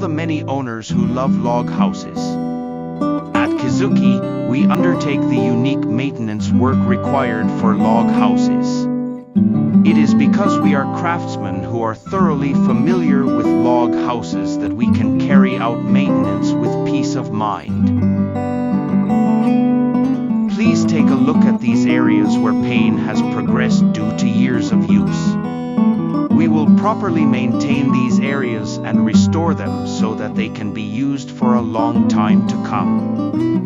the many owners who love log houses. At KIZUKI, we undertake the unique maintenance work required for log houses. It is because we are craftsmen who are thoroughly familiar with log houses that we can carry out maintenance with peace of mind. Please take a look at these areas where pain has progressed due to years of use. We will properly maintain these areas and restore them so that they can be used for a long time to come.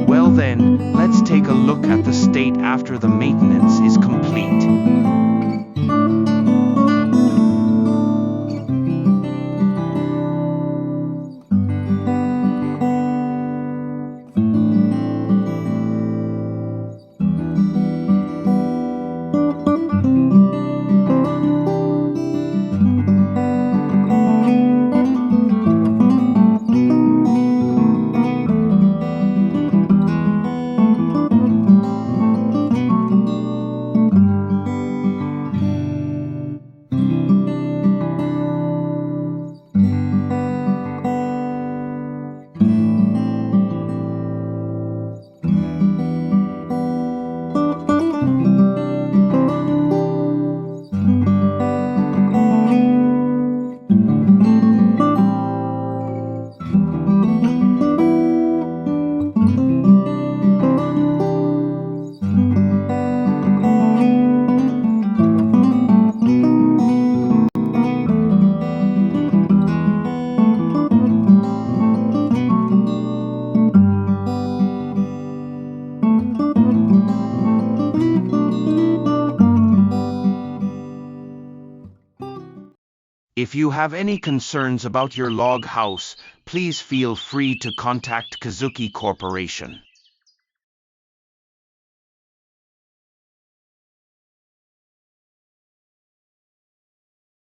Well then, let's take a look at the state after the maintenance is complete. If you have any concerns about your log house, please feel free to contact KIZUKI Corporation.